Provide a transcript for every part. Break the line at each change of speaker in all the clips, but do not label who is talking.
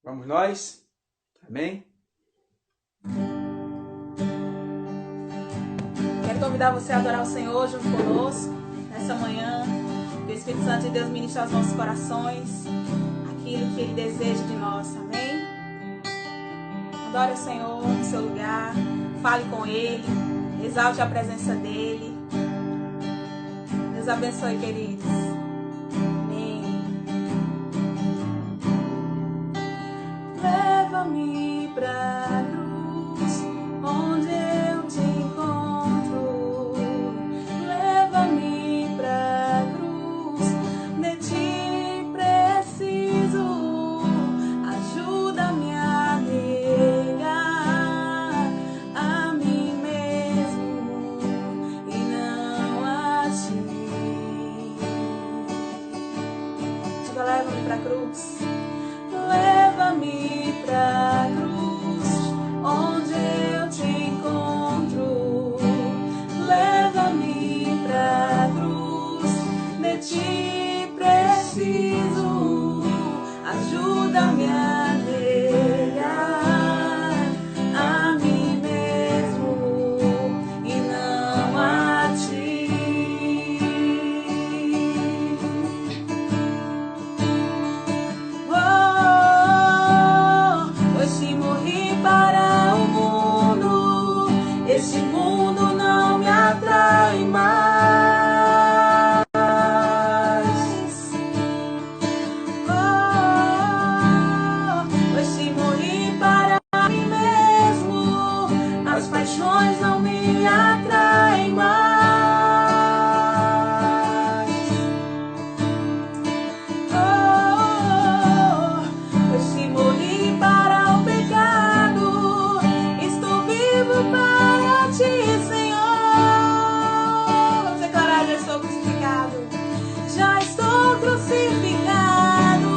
Vamos nós? Amém?
Quero convidar você a adorar o Senhor junto conosco nessa manhã. Que o Espírito Santo de Deus ministre aos nossos corações aquilo que Ele deseja de nós. Amém? Adore o Senhor no seu lugar. Fale com Ele. Exalte a presença dEle. Deus abençoe, queridos. Leva-me pra cruz, onde eu te encontro. Leva-me pra cruz, de ti preciso. Ajuda-me a negar a mim mesmo e não a ti. Diga, leva-me pra cruz. Leva-me pra cruz, onde eu te encontro. Leva-me pra cruz, de ti preciso. Ajuda-me a negar a mim mesmo e não a ti. Para o mundo, este mundo não me atrai mais. Hoje morri para mim mesmo, as paixões não me atraem mais. Hoje morri para o pecado, estou vivo para ti, Senhor. Vamos declarar: já estou crucificado, já estou crucificado,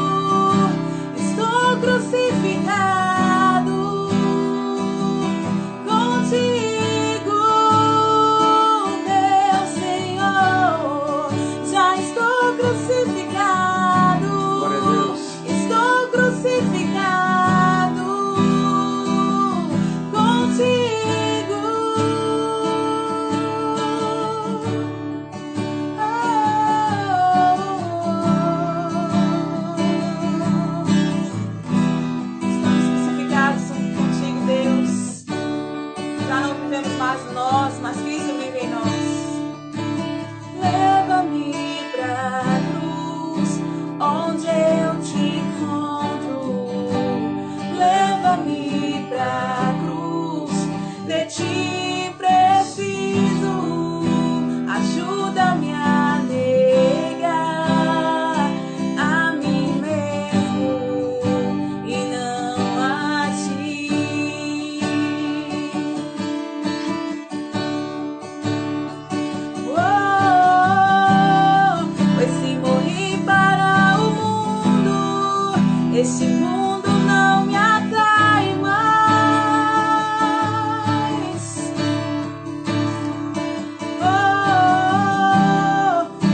estou crucificado contigo, meu Senhor. Já estou crucificado,
Glória a Deus.
estou crucificado contigo. Estamos crucificados contigo, Deus. Já não vivemos mais nós, mas Cristo vive em nós. Leva-me pra cruz, onde eu te encontro. Leva-me pra cruz, de ti preciso. Ajuda-me a negar a mim mesmo e não a ti. Pois se morri para o mundo, esse mundo não me atrai mais.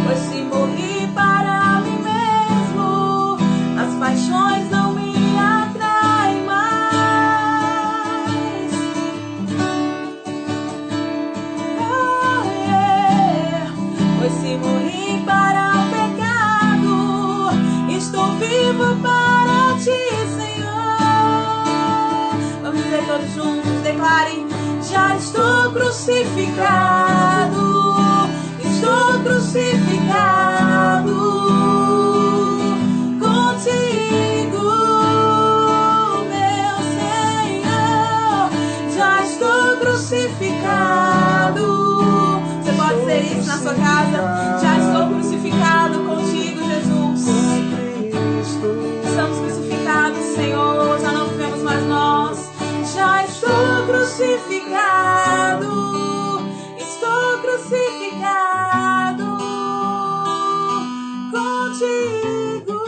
Pois se morri para mim mesmo, as paixões não me atraem mais. Pois se morri para o pecado, estou vivo para ti, Senhor. Vamos dizer todos juntos, declarem: já estou crucificado, estou crucificado contigo, meu Senhor. Já estou crucificado. Você pode dizer isso na sua casa: já estou crucificado contigo, Jesus. Estamos crucificados, Senhor. Já não vivemos mais nós. Já estou crucificado, estou crucificado contigo.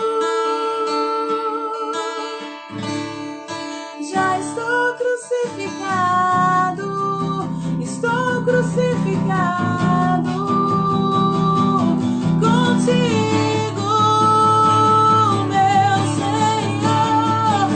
Já estou crucificado, estou crucificado contigo, meu Senhor.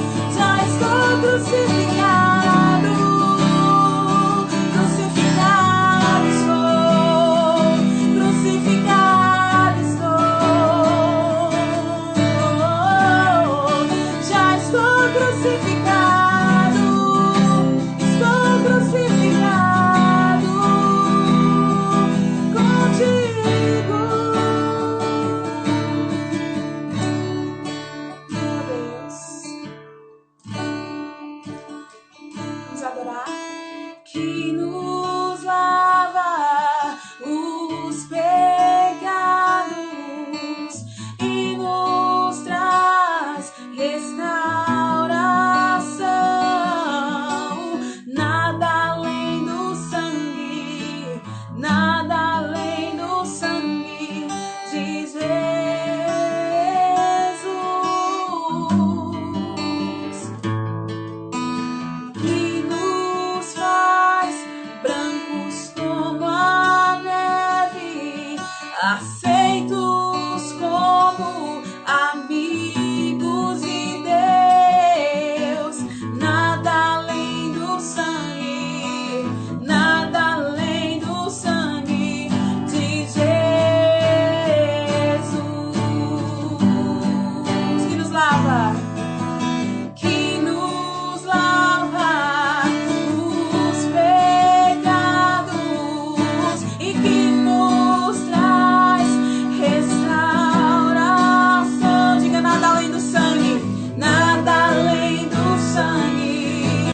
que nos lava os pecados e nos traz restauração. Nada além do sangue, nada além do sangue de Jesus, que nos faz brancos como a neve, aceitos como amigos de Deus. Nada além do sangue, nada além do sangue de Jesus, que nos lava, que nos lava os pecados e que nos traz restauração. Diga: nada além do sangue, nada além do sangue,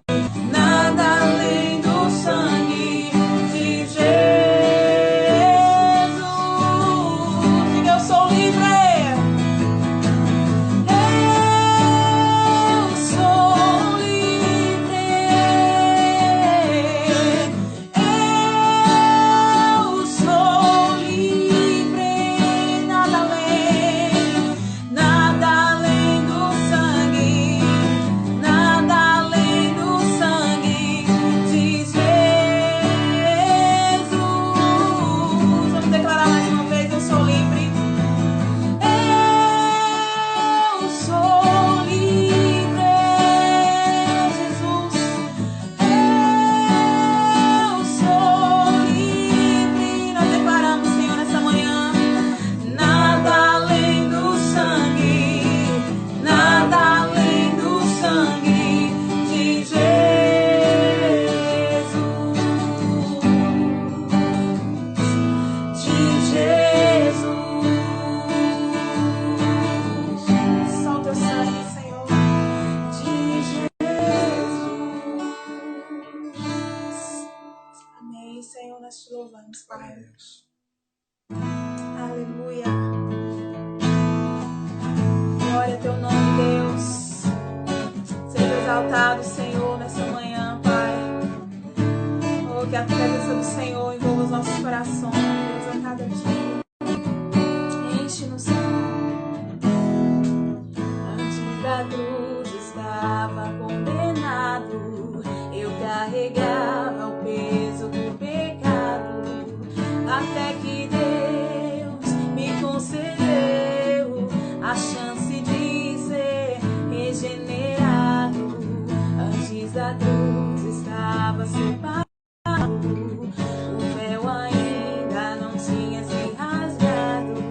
nada além do sangue de Jesus. Diga: eu sou livre. Eu sou livre, eu sou livre, nada além do sangue, nada além do sangue de Jesus. Vamos declarar mais uma vez: eu sou livre. Eu sou livre, Jesus. Eu sou livre. Nós declaramos, Senhor, nessa manhã: nada além do sangue, nada além do sangue de Jesus, de Jesus. Só o teu sangue, Senhor, de Jesus. Amém, Senhor, nós te louvamos, Pai. Aleluia. Glória a teu nome, Deus. Seja exaltado, Senhor, nessa manhã, Pai. Oh, que a presença do Senhor envolva os nossos corações, Deus, a cada dia. Enche-nos, Senhor. Antes da cruz estava condenado, eu carregava o peso do pecado, até que Deus me concedeu a chance de ser regenerado. Antes da cruz estava separado, o véu ainda não tinha se rasgado.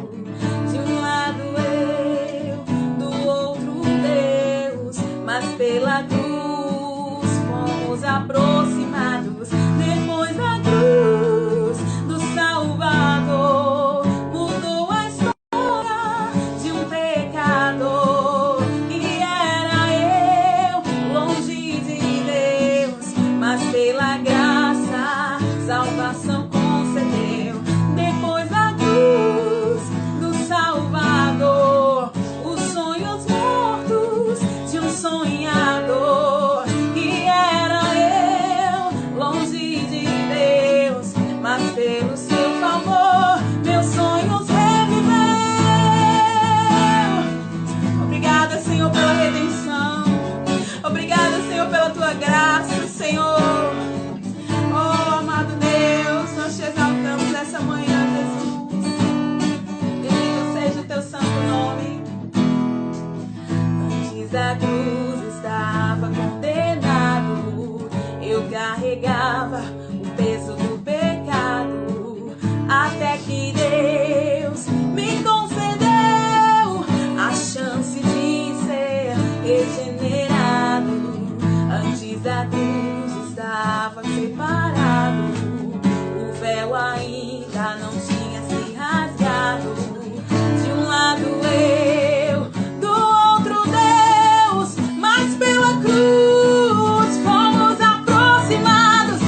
De um lado eu, do outro Deus, mas pela cruz fomos aproximados. Depois da cruz do Salvador, mudou a história de um pecador. E era eu, longe de Deus, mas pela graça, salvação concedeu. Depois da cruz do Salvador, os sonhos mortos de um sonhador. E era eu, longe de Deus, mas pelo seu favor, meus sonhos reviveu. Obrigada, Senhor, pela redenção. Obrigada, Senhor, pela tua graça, Senhor. Oh, amado Deus, nós te exaltamos nessa manhã, Jesus. Bendito seja o teu santo nome. Antes da cruz estava condenado, eu carregava o peso do pecado, até que Deus me concedeu a chance de ser regenerado. Antes da cruz estava separado, o véu ainda não tinha se rasgado. De um lado eu, do outro Deus, mas pela cruz fomos aproximados.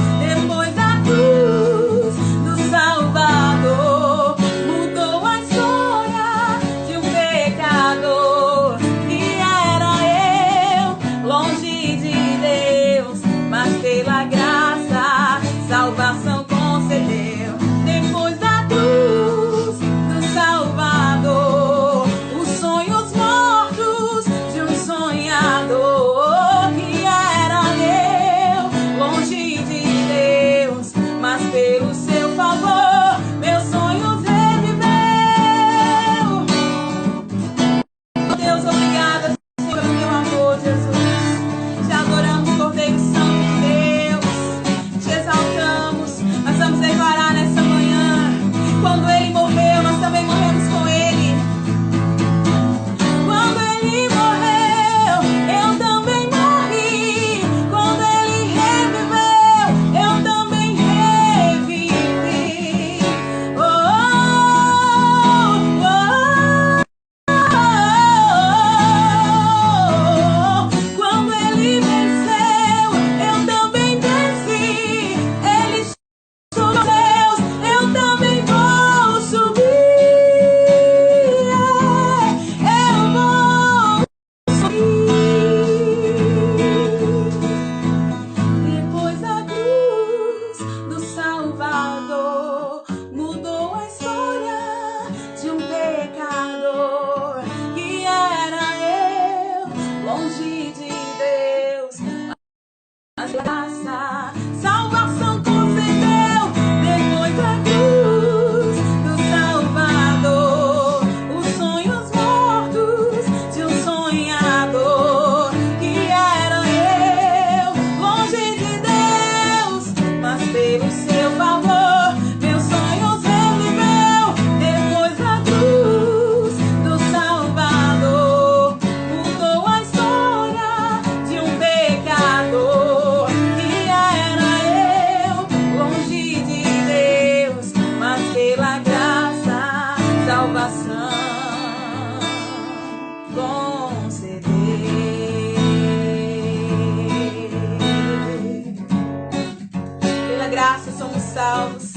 salvos.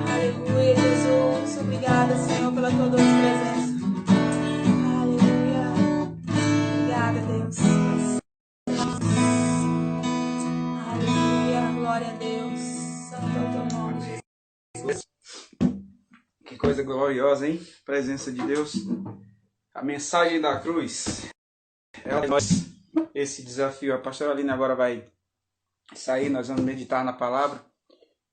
Aleluia, Jesus. Obrigada, Senhor, pela tua doce presença. Aleluia. Obrigada, Deus. Aleluia. Glória a Deus. Santo é o teu nome.
Que coisa gloriosa, hein? Presença de Deus. A mensagem da cruz. É nós esse desafio. A pastora Aline agora vai sair, nós vamos meditar na palavra.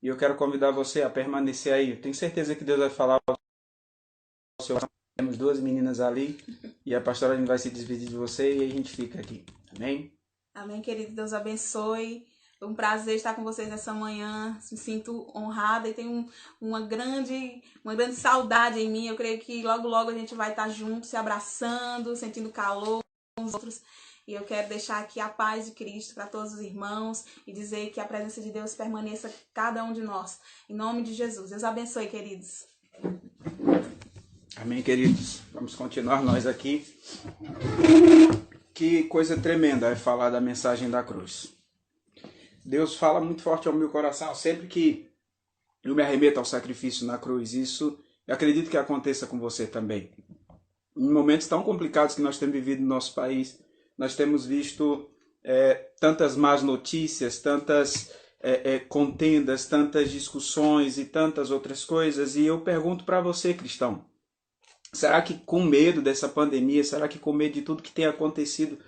E eu quero convidar você a permanecer aí. Eu tenho certeza que Deus vai falar ao seu coração. Temos duas meninas ali e a pastora Aline vai se despedir de você e a gente fica aqui. Amém?
Amém, querido. Deus abençoe. Foi um prazer estar com vocês essa manhã. Me sinto honrada e tenho uma grande saudade em mim. Eu creio que logo, logo a gente vai estar juntos, se abraçando, sentindo calor uns dos outros. E eu quero deixar aqui a paz de Cristo para todos os irmãos e dizer que a presença de Deus permaneça em cada um de nós. Em nome de Jesus. Deus abençoe, queridos.
Amém, queridos. Vamos continuar nós aqui. Que coisa tremenda é falar da mensagem da cruz. Deus fala muito forte ao meu coração sempre que eu me arremeto ao sacrifício na cruz. Isso eu acredito que aconteça com você também. Em momentos tão complicados que nós temos vivido no nosso país, nós temos visto tantas más notícias, tantas contendas, tantas discussões e tantas outras coisas. E eu pergunto para você, cristão, será que com medo dessa pandemia, será que com medo de tudo que tem acontecido,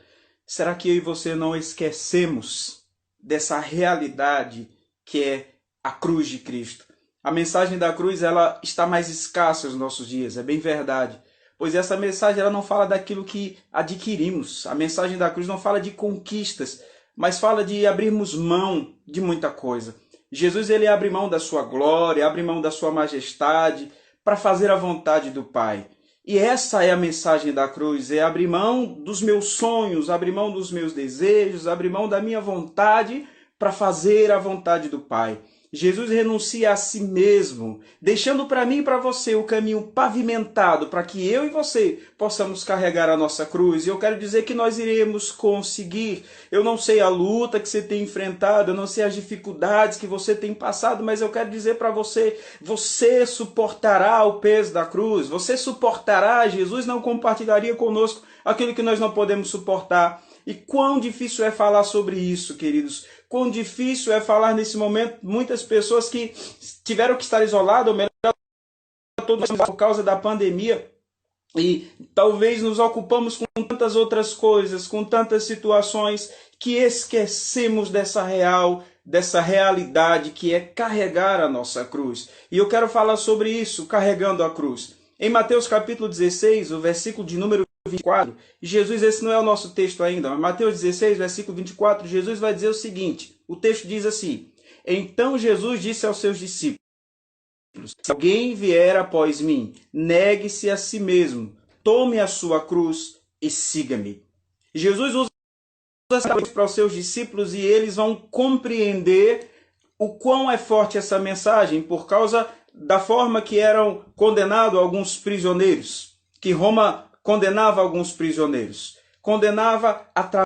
será que eu e você não esquecemos dessa realidade que é a cruz de Cristo? A mensagem da cruz ela está mais escassa nos nossos dias, é bem verdade. Pois essa mensagem ela não fala daquilo que adquirimos. A mensagem da cruz não fala de conquistas, mas fala de abrirmos mão de muita coisa. Jesus ele abre mão da sua glória, abre mão da sua majestade para fazer a vontade do Pai. E essa é a mensagem da cruz, é abrir mão dos meus sonhos, abrir mão dos meus desejos, abrir mão da minha vontade para fazer a vontade do Pai. Jesus renuncia a si mesmo, deixando para mim e para você o caminho pavimentado para que eu e você possamos carregar a nossa cruz. E eu quero dizer que nós iremos conseguir. Eu não sei a luta que você tem enfrentado, eu não sei as dificuldades que você tem passado, mas eu quero dizer para você, você suportará o peso da cruz, você suportará. Jesus não compartilharia conosco aquilo que nós não podemos suportar. E quão difícil é falar sobre isso, queridos. Quão difícil é falar nesse momento. Muitas pessoas que tiveram que estar isoladas, ou melhor, todos por causa da pandemia. E talvez nos ocupamos com tantas outras coisas, com tantas situações, que esquecemos dessa realidade que é carregar a nossa cruz. E eu quero falar sobre isso, carregando a cruz. Em Mateus capítulo 16, o versículo de número 24, Jesus, esse não é o nosso texto ainda, mas Mateus 16, versículo 24, Jesus vai dizer o seguinte, o texto diz assim: então Jesus disse aos seus discípulos, se alguém vier após mim, negue-se a si mesmo, tome a sua cruz e siga-me. Jesus usa essa cruz para os seus discípulos e eles vão compreender o quão é forte essa mensagem por causa da forma que eram condenados alguns prisioneiros, que Roma condenava alguns prisioneiros, condenava através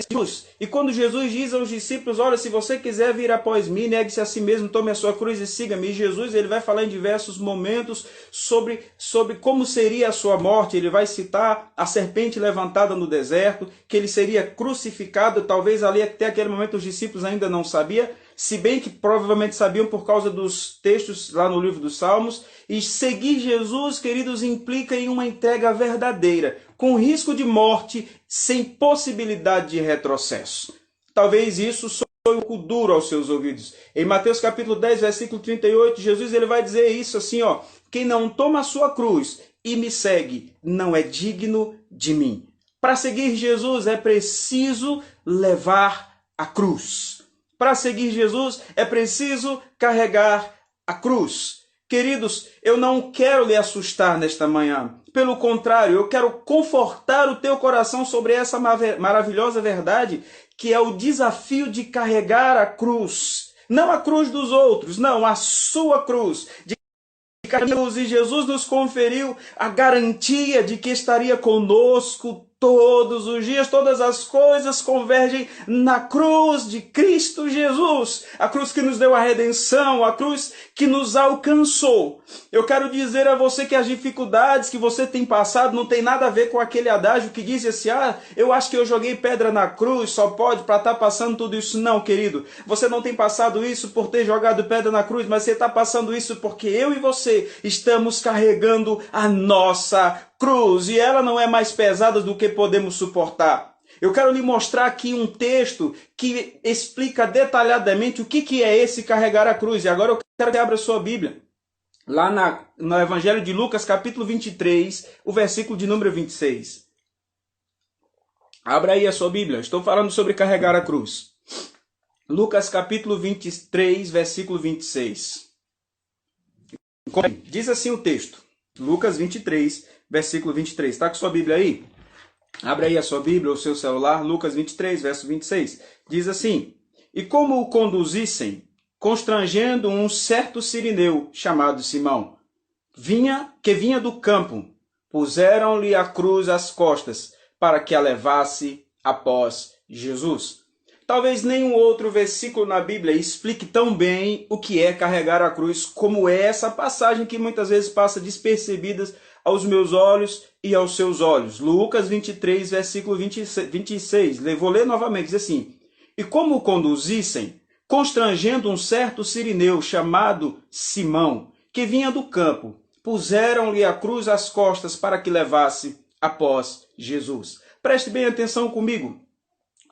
de Jesus. E quando Jesus diz aos discípulos, olha, se você quiser vir após mim, negue-se a si mesmo, tome a sua cruz e siga-me. E Jesus ele vai falar em diversos momentos sobre como seria a sua morte. Ele vai citar a serpente levantada no deserto, que ele seria crucificado, talvez ali até aquele momento os discípulos ainda não sabiam, se bem que provavelmente sabiam por causa dos textos lá no livro dos Salmos. E seguir Jesus, queridos, implica em uma entrega verdadeira, com risco de morte, sem possibilidade de retrocesso. Talvez isso soe um pouco duro aos seus ouvidos. Em Mateus capítulo 10, versículo 38, Jesus ele vai dizer isso assim, ó: quem não toma a sua cruz e me segue, não é digno de mim. Para seguir Jesus é preciso levar a cruz. Para seguir Jesus é preciso carregar a cruz. Queridos, eu não quero lhe assustar nesta manhã. Pelo contrário, eu quero confortar o teu coração sobre essa maravilhosa verdade, que é o desafio de carregar a cruz. Não a cruz dos outros, não, a sua cruz. E Jesus nos conferiu a garantia de que estaria conosco todos os dias. Todas as coisas convergem na cruz de Cristo Jesus, a cruz que nos deu a redenção, a cruz que nos alcançou. Eu quero dizer a você que as dificuldades que você tem passado não tem nada a ver com aquele adágio que diz assim: eu acho que eu joguei pedra na cruz, só pode para estar passando tudo isso. Não, querido, você não tem passado isso por ter jogado pedra na cruz, mas você está passando isso porque eu e você estamos carregando a nossa cruz, e ela não é mais pesada do que podemos suportar. Eu quero lhe mostrar aqui um texto que explica detalhadamente o que é esse carregar a cruz. E agora eu quero que abra a sua Bíblia, lá no Evangelho de Lucas, capítulo 23, o versículo de número 26. Abra aí a sua Bíblia, estou falando sobre carregar a cruz. Lucas, capítulo 23, versículo 26. Diz assim o texto, Lucas 23, versículo 23. Está com sua Bíblia aí? Abre aí a sua Bíblia ou o seu celular, Lucas 23, verso 26. Diz assim: E como o conduzissem, constrangendo um certo sirineu, chamado Simão, que vinha do campo, puseram-lhe a cruz às costas, para que a levasse após Jesus. Talvez nenhum outro versículo na Bíblia explique tão bem o que é carregar a cruz, como é essa passagem que muitas vezes passa despercebida aos meus olhos e aos seus olhos. Lucas 23, versículo 26. Vou ler novamente, diz assim: E como o conduzissem, constrangendo um certo sirineu chamado Simão, que vinha do campo, puseram-lhe a cruz às costas para que levasse após Jesus. Preste bem atenção comigo.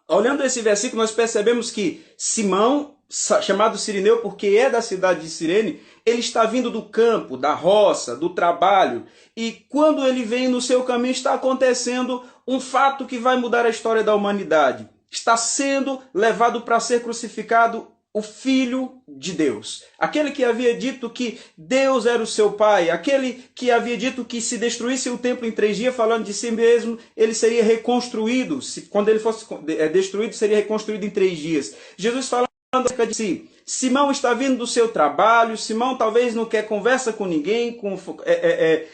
Olhando esse versículo, nós percebemos que Simão, chamado Sirineu porque é da cidade de Cirene, ele está vindo do campo, da roça, do trabalho. E quando ele vem no seu caminho, está acontecendo um fato que vai mudar a história da humanidade. Está sendo levado para ser crucificado o Filho de Deus. Aquele que havia dito que Deus era o seu Pai, aquele que havia dito que se destruísse o templo em 3 dias, falando de si mesmo, ele seria reconstruído. Quando ele fosse destruído, seria reconstruído em 3 dias. Jesus falando acerca de si. Simão está vindo do seu trabalho, Simão talvez não quer conversa com ninguém,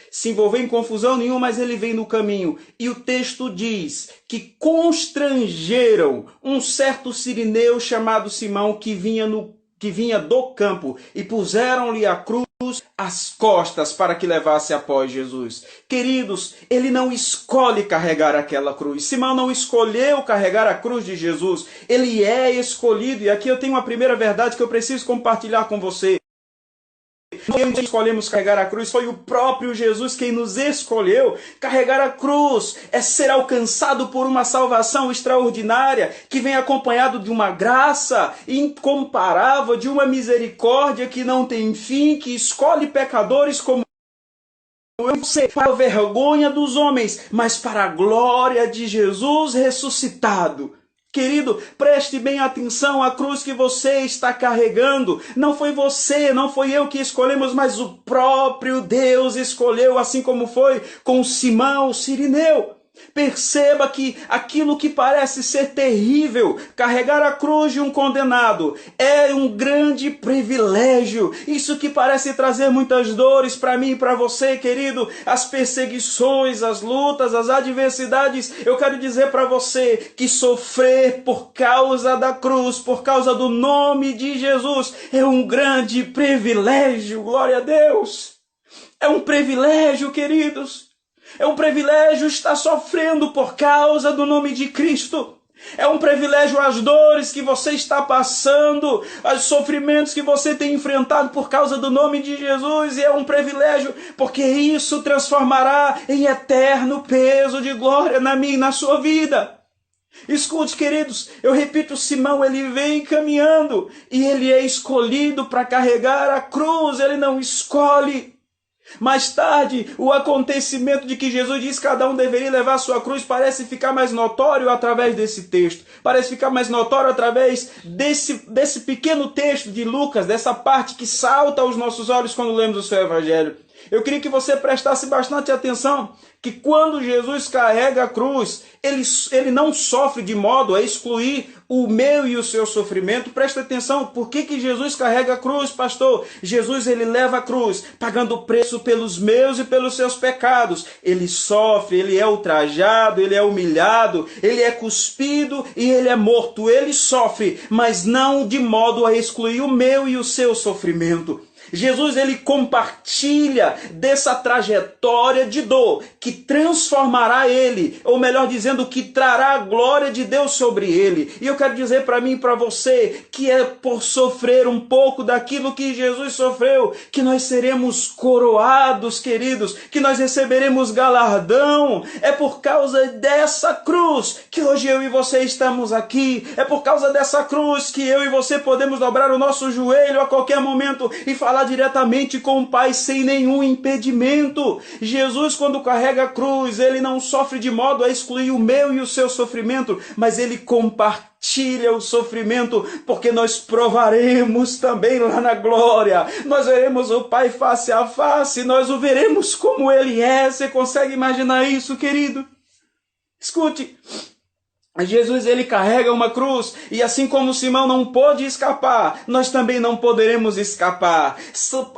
se envolver em confusão nenhuma, mas ele vem no caminho. E o texto diz que constrangeram um certo sirineu chamado Simão que vinha do campo e puseram-lhe a cruz às costas para que levasse após Jesus. Queridos, ele não escolhe carregar aquela cruz. Simão não escolheu carregar a cruz de Jesus. Ele é escolhido. E aqui eu tenho uma primeira verdade que eu preciso compartilhar com você. Nós escolhemos carregar a cruz, foi o próprio Jesus quem nos escolheu. Carregar a cruz é ser alcançado por uma salvação extraordinária que vem acompanhado de uma graça incomparável, de uma misericórdia que não tem fim, que escolhe pecadores como eu, para a vergonha dos homens, mas para a glória de Jesus ressuscitado. Querido, preste bem atenção, a cruz que você está carregando, não foi você, não foi eu que escolhemos, mas o próprio Deus escolheu, assim como foi com Simão, o sirineu. Perceba que aquilo que parece ser terrível, carregar a cruz de um condenado, é um grande privilégio. Isso que parece trazer muitas dores para mim e para você, querido, as perseguições, as lutas, as adversidades, eu quero dizer para você que sofrer por causa da cruz, por causa do nome de Jesus, é um grande privilégio, glória a Deus. É um privilégio, queridos. É um privilégio estar sofrendo por causa do nome de Cristo. É um privilégio as dores que você está passando, os sofrimentos que você tem enfrentado por causa do nome de Jesus. E é um privilégio porque isso transformará em eterno peso de glória na minha e na sua vida. Escute, queridos, eu repito, Simão, ele vem caminhando e ele é escolhido para carregar a cruz, ele não escolhe. Mais tarde, o acontecimento de que Jesus diz que cada um deveria levar a sua cruz parece ficar mais notório através desse texto. Parece ficar mais notório através desse pequeno texto de Lucas, dessa parte que salta aos nossos olhos quando lemos o seu evangelho. Eu queria que você prestasse bastante atenção que quando Jesus carrega a cruz, ele não sofre de modo a excluir o meu e o seu sofrimento. Presta atenção, por que Jesus carrega a cruz, pastor? Jesus, ele leva a cruz, pagando o preço pelos meus e pelos seus pecados. Ele sofre, ele é ultrajado, ele é humilhado, ele é cuspido e ele é morto. Ele sofre, mas não de modo a excluir o meu e o seu sofrimento. Jesus, ele compartilha dessa trajetória de dor que transformará ele, ou melhor dizendo, que trará a glória de Deus sobre ele. E eu quero dizer para mim e para você que é por sofrer um pouco daquilo que Jesus sofreu que nós seremos coroados, queridos, que nós receberemos galardão. É por causa dessa cruz que hoje eu e você estamos aqui. É por causa dessa cruz que eu e você podemos dobrar o nosso joelho a qualquer momento e falar diretamente com o Pai sem nenhum impedimento. Jesus, quando carrega a cruz, ele não sofre de modo a excluir o meu e o seu sofrimento, mas ele compartilha o sofrimento, porque nós provaremos também lá na glória. Nós veremos o Pai face a face, nós o veremos como ele é. Você consegue imaginar isso, querido? Escute. Jesus, ele carrega uma cruz, e assim como Simão não pôde escapar, nós também não poderemos escapar.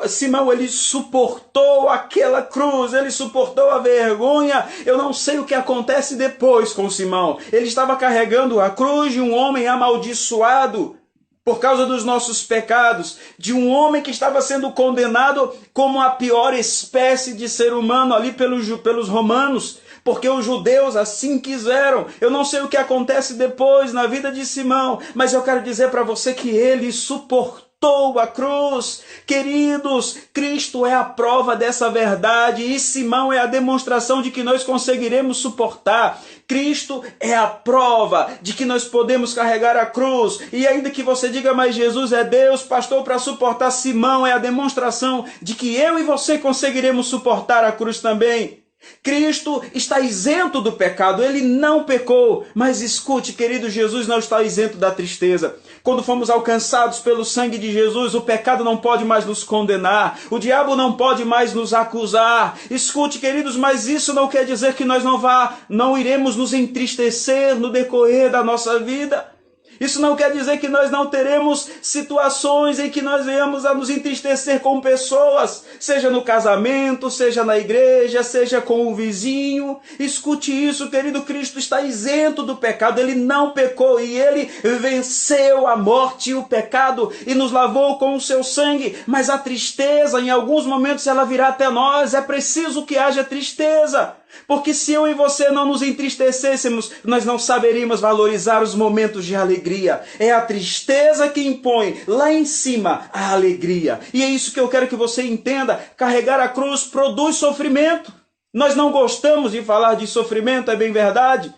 Simão, ele suportou aquela cruz, ele suportou a vergonha. Eu não sei o que acontece depois com Simão. Ele estava carregando a cruz de um homem amaldiçoado por causa dos nossos pecados, de um homem que estava sendo condenado como a pior espécie de ser humano ali pelos romanos, porque os judeus assim quiseram. Eu não sei o que acontece depois na vida de Simão, mas eu quero dizer para você que ele suportou a cruz. Queridos, Cristo é a prova dessa verdade e Simão é a demonstração de que nós conseguiremos suportar. Cristo é a prova de que nós podemos carregar a cruz. E ainda que você diga, mas Jesus é Deus, pastor, para suportar, Simão é a demonstração de que eu e você conseguiremos suportar a cruz também. Cristo está isento do pecado, ele não pecou, mas escute, querido, Jesus não está isento da tristeza. Quando fomos alcançados pelo sangue de Jesus, o pecado não pode mais nos condenar, o diabo não pode mais nos acusar. Escute, queridos, mas isso não quer dizer que nós não iremos nos entristecer no decorrer da nossa vida. Isso não quer dizer que nós não teremos situações em que nós venhamos a nos entristecer com pessoas, seja no casamento, seja na igreja, seja com o vizinho. Escute isso, querido, Cristo está isento do pecado, ele não pecou e ele venceu a morte e o pecado e nos lavou com o seu sangue. Mas a tristeza, em alguns momentos, ela virá até nós, é preciso que haja tristeza. Porque se eu e você não nos entristecêssemos, nós não saberíamos valorizar os momentos de alegria. É a tristeza que impõe lá em cima a alegria. E é isso que eu quero que você entenda. Carregar a cruz produz sofrimento. Nós não gostamos de falar de sofrimento, é bem verdade.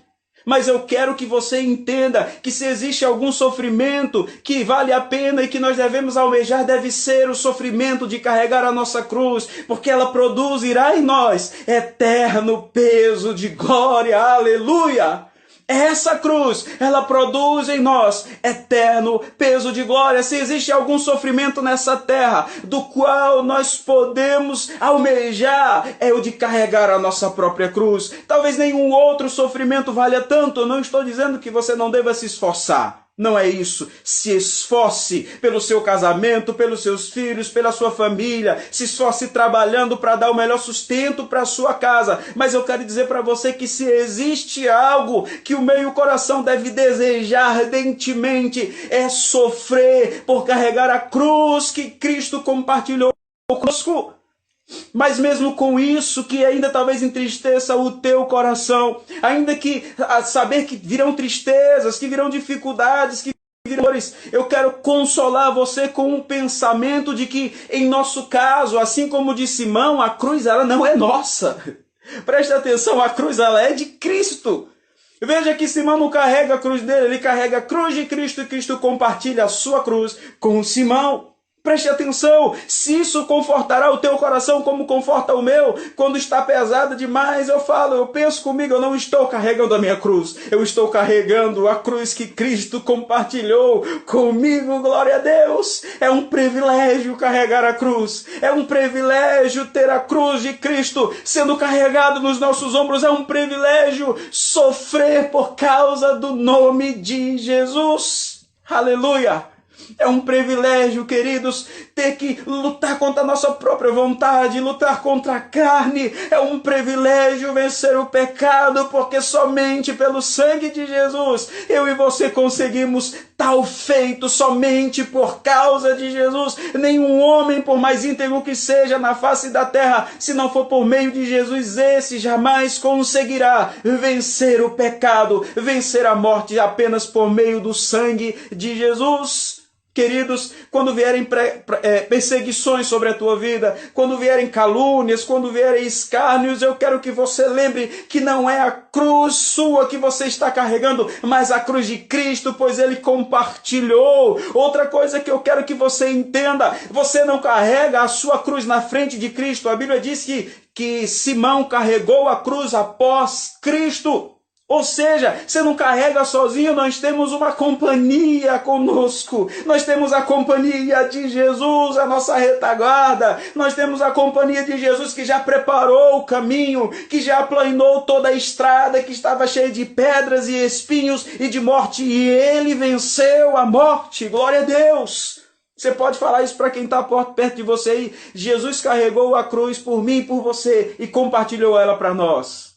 Mas eu quero que você entenda que se existe algum sofrimento que vale a pena e que nós devemos almejar, deve ser o sofrimento de carregar a nossa cruz, porque ela produzirá em nós eterno peso de glória. Aleluia! Essa cruz, ela produz em nós eterno peso de glória. Se existe algum sofrimento nessa terra do qual nós podemos almejar, é o de carregar a nossa própria cruz. Talvez nenhum outro sofrimento valha tanto. Eu não estou dizendo que você não deva se esforçar. Não é isso. Se esforce pelo seu casamento, pelos seus filhos, pela sua família. Se esforce trabalhando para dar o melhor sustento para a sua casa. Mas eu quero dizer para você que se existe algo que o meu coração deve desejar ardentemente, é sofrer por carregar a cruz que Cristo compartilhou conosco. Mas mesmo com isso, que ainda talvez entristeça o teu coração, ainda que saber que virão tristezas, que virão dificuldades, que virão dores, eu quero consolar você com um pensamento de que, em nosso caso, assim como de Simão, a cruz ela não é nossa. Preste atenção, a cruz ela é de Cristo. Veja que Simão não carrega a cruz dele, ele carrega a cruz de Cristo e Cristo compartilha a sua cruz com Simão. Preste atenção, se isso confortará o teu coração como conforta o meu, quando está pesado demais, eu penso comigo, eu não estou carregando a minha cruz, eu estou carregando a cruz que Cristo compartilhou comigo, glória a Deus. É um privilégio carregar a cruz, é um privilégio ter a cruz de Cristo sendo carregado nos nossos ombros, é um privilégio sofrer por causa do nome de Jesus. Aleluia! É um privilégio, queridos, ter que lutar contra a nossa própria vontade, lutar contra a carne. É um privilégio vencer o pecado, porque somente pelo sangue de Jesus eu e você conseguimos tal feito, somente por causa de Jesus. Nenhum homem, por mais íntegro que seja na face da terra, se não for por meio de Jesus, esse jamais conseguirá vencer o pecado, vencer a morte apenas por meio do sangue de Jesus. Queridos, quando vierem perseguições sobre a tua vida, quando vierem calúnias, quando vierem escárnios, eu quero que você lembre que não é a cruz sua que você está carregando, mas a cruz de Cristo, pois Ele compartilhou. Outra coisa que eu quero que você entenda, você não carrega a sua cruz na frente de Cristo. A Bíblia diz que Simão carregou a cruz após Cristo. Ou seja, você não carrega sozinho, nós temos uma companhia conosco. Nós temos a companhia de Jesus, a nossa retaguarda. Nós temos a companhia de Jesus que já preparou o caminho, que já aplanou toda a estrada que estava cheia de pedras e espinhos e de morte. E Ele venceu a morte. Glória a Deus! Você pode falar isso para quem está perto de você aí. Jesus carregou a cruz por mim e por você e compartilhou ela para nós.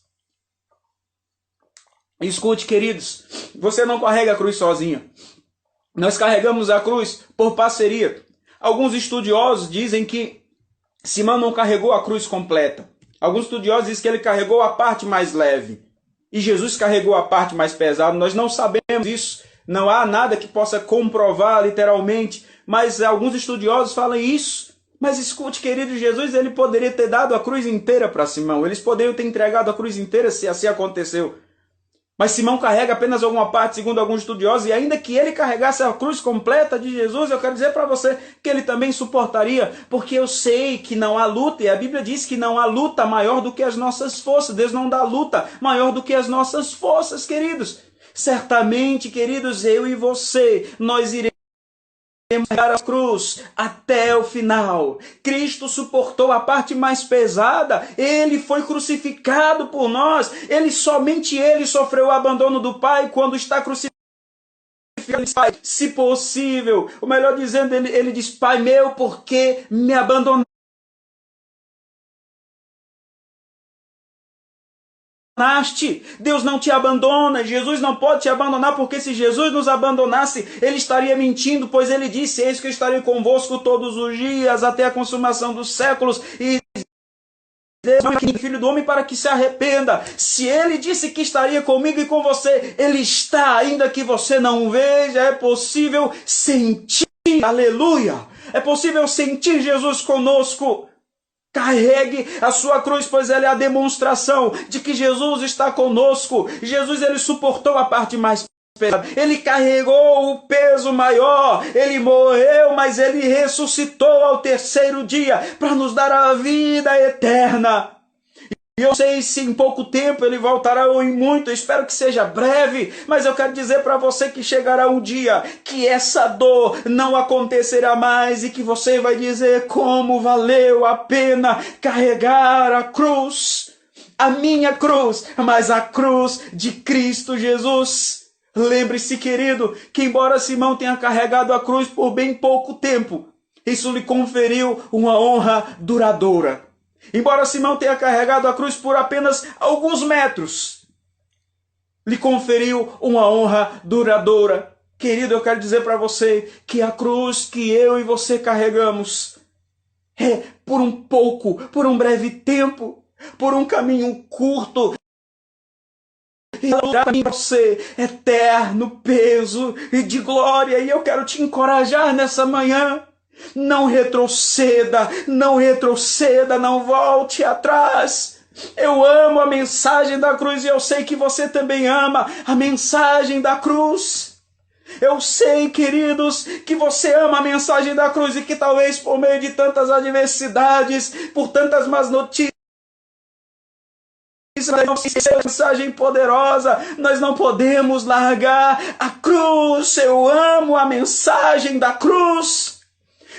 Escute, queridos, você não carrega a cruz sozinho. Nós carregamos a cruz por parceria. Alguns estudiosos dizem que Simão não carregou a cruz completa. Alguns estudiosos dizem que ele carregou a parte mais leve. E Jesus carregou a parte mais pesada. Nós não sabemos isso. Não há nada que possa comprovar literalmente. Mas alguns estudiosos falam isso. Mas escute, querido, Jesus ele poderia ter dado a cruz inteira para Simão. Eles poderiam ter entregado a cruz inteira se assim aconteceu. Mas Simão carrega apenas alguma parte, segundo alguns estudiosos, e ainda que ele carregasse a cruz completa de Jesus, eu quero dizer para você que ele também suportaria, porque eu sei que não há luta, e a Bíblia diz que não há luta maior do que as nossas forças. Deus não dá luta maior do que as nossas forças, queridos. Certamente, queridos, eu e você, nós iremos carregar a cruz até o final. Cristo suportou a parte mais pesada. Ele foi crucificado por nós. Somente ele sofreu o abandono do Pai quando está crucificado. Pai, se possível, ou melhor dizendo, ele diz: Pai meu, por que me abandonaste? Deus não te abandona, Jesus não pode te abandonar, porque se Jesus nos abandonasse, ele estaria mentindo, pois ele disse: eis que eu estarei convosco todos os dias, até a consumação dos séculos, e Filho do homem para que se arrependa. Se ele disse que estaria comigo e com você, ele está, ainda que você não veja. É possível sentir, aleluia, é possível sentir Jesus conosco. Carregue a sua cruz, pois ela é a demonstração de que Jesus está conosco. Jesus ele suportou a parte mais pesada. Ele carregou o peso maior. Ele morreu, mas ele ressuscitou ao terceiro dia para nos dar a vida eterna. E eu sei se em pouco tempo ele voltará ou em muito, eu espero que seja breve, mas eu quero dizer para você que chegará um dia que essa dor não acontecerá mais e que você vai dizer: como valeu a pena carregar a cruz, a minha cruz, mas a cruz de Cristo Jesus. Lembre-se, querido, que embora Simão tenha carregado a cruz por bem pouco tempo, isso lhe conferiu uma honra duradoura. Embora Simão tenha carregado a cruz por apenas alguns metros, lhe conferiu uma honra duradoura. Querido, eu quero dizer para você que a cruz que eu e você carregamos é por um pouco, por um breve tempo, por um caminho curto, e para você eterno peso e de glória. E eu quero te encorajar nessa manhã. Não retroceda, não retroceda, não volte atrás. Eu amo a mensagem da cruz e eu sei que você também ama a mensagem da cruz. Eu sei, queridos, que você ama a mensagem da cruz e que talvez por meio de tantas adversidades, por tantas más notícias, essa mensagem poderosa, nós não podemos largar a cruz. Eu amo a mensagem da cruz.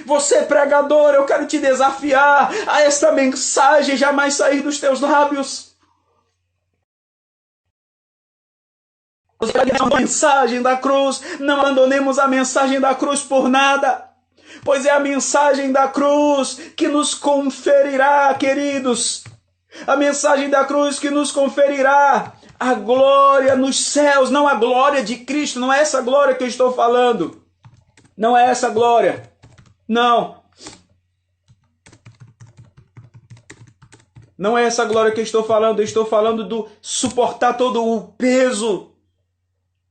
Você, pregador, eu quero te desafiar a esta mensagem jamais sair dos teus lábios. A mensagem da cruz, não abandonemos a mensagem da cruz por nada, pois é a mensagem da cruz que nos conferirá, queridos, a mensagem da cruz que nos conferirá a glória nos céus, não a glória de Cristo, não é essa glória que eu estou falando, não é essa glória, não é essa glória que eu estou falando do suportar todo o peso,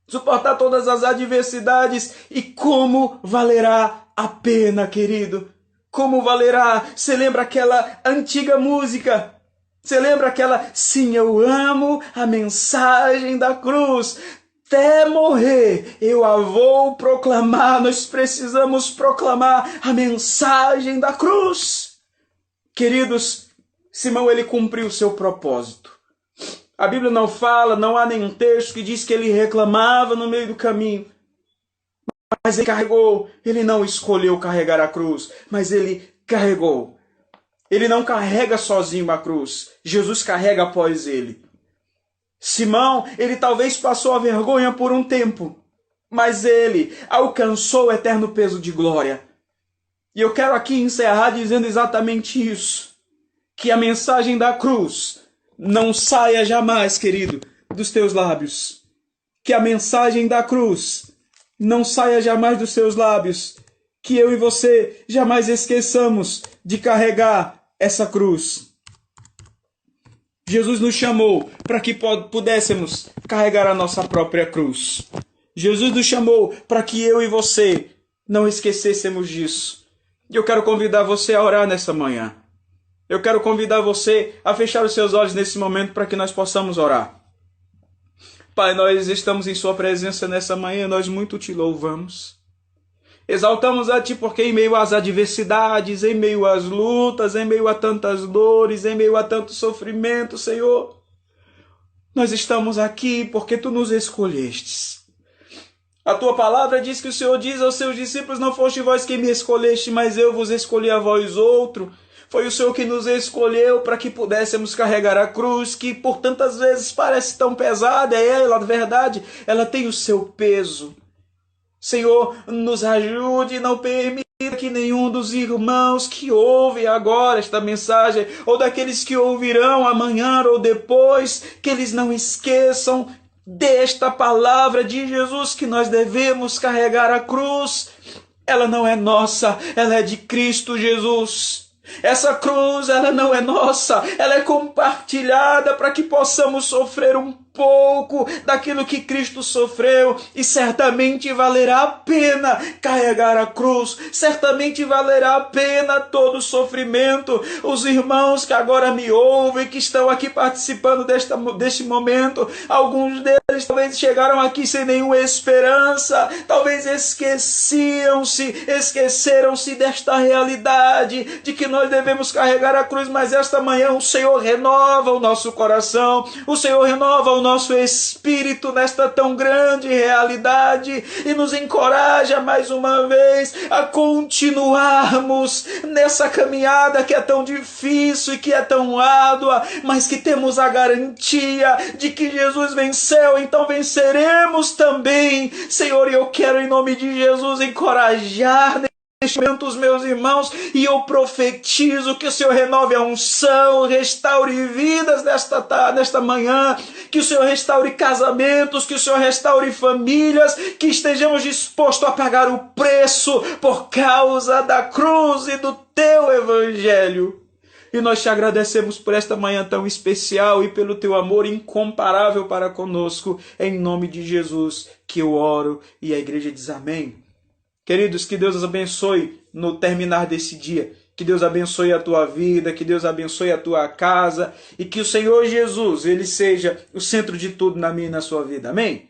suportar todas as adversidades. E como valerá a pena, querido? Como valerá? Você lembra aquela antiga música? Você lembra aquela? Sim, eu amo a mensagem da cruz. Até morrer eu a vou proclamar. Nós precisamos proclamar a mensagem da cruz. Queridos, Simão, ele cumpriu o seu propósito. A Bíblia não fala, não há nenhum texto que diz que ele reclamava no meio do caminho. Mas ele carregou, ele não escolheu carregar a cruz, mas ele carregou. Ele não carrega sozinho a cruz, Jesus carrega após ele. Simão, ele talvez passou a vergonha por um tempo, mas ele alcançou o eterno peso de glória. E eu quero aqui encerrar dizendo exatamente isso, que a mensagem da cruz não saia jamais, querido, dos teus lábios. Que a mensagem da cruz não saia jamais dos seus lábios. Que eu e você jamais esqueçamos de carregar essa cruz. Jesus nos chamou para que pudéssemos carregar a nossa própria cruz. Jesus nos chamou para que eu e você não esquecêssemos disso. E eu quero convidar você a orar nessa manhã. Eu quero convidar você a fechar os seus olhos nesse momento para que nós possamos orar. Pai, nós estamos em sua presença nessa manhã, nós muito te louvamos. Exaltamos a ti porque em meio às adversidades, em meio às lutas, em meio a tantas dores, em meio a tanto sofrimento, Senhor, nós estamos aqui porque tu nos escolhestes. A tua palavra diz que o Senhor diz aos seus discípulos: não foste vós quem me escolheste, mas eu vos escolhi a vós outro. Foi o Senhor que nos escolheu para que pudéssemos carregar a cruz, que por tantas vezes parece tão pesada. É ela, na verdade, ela tem o seu peso. Senhor, nos ajude, não permita que nenhum dos irmãos que ouvem agora esta mensagem, ou daqueles que ouvirão amanhã ou depois, que eles não esqueçam desta palavra de Jesus, que nós devemos carregar a cruz. Ela não é nossa, ela é de Cristo Jesus. Essa cruz, ela não é nossa, ela é compartilhada para que possamos sofrer um pouco daquilo que Cristo sofreu, e certamente valerá a pena carregar a cruz, certamente valerá a pena todo o sofrimento. Os irmãos que agora me ouvem, que estão aqui participando deste momento, alguns deles talvez chegaram aqui sem nenhuma esperança, talvez esqueceram-se desta realidade, de que nós devemos carregar a cruz, mas esta manhã o Senhor renova o nosso coração, o Senhor renova o nosso espírito nesta tão grande realidade e nos encoraja mais uma vez a continuarmos nessa caminhada que é tão difícil e que é tão árdua, mas que temos a garantia de que Jesus venceu, então venceremos também. Senhor, eu quero em nome de Jesus encorajar neste momento os meus irmãos, e eu profetizo que o Senhor renove a unção, restaure vidas nesta manhã, que o Senhor restaure casamentos, que o Senhor restaure famílias, que estejamos dispostos a pagar o preço por causa da cruz e do teu evangelho. E nós te agradecemos por esta manhã tão especial e pelo teu amor incomparável para conosco. Em nome de Jesus que eu oro, e a igreja diz amém. Queridos, que Deus os abençoe no terminar desse dia. Que Deus abençoe a tua vida, que Deus abençoe a tua casa, e que o Senhor Jesus, ele seja o centro de tudo na minha e na sua vida. Amém?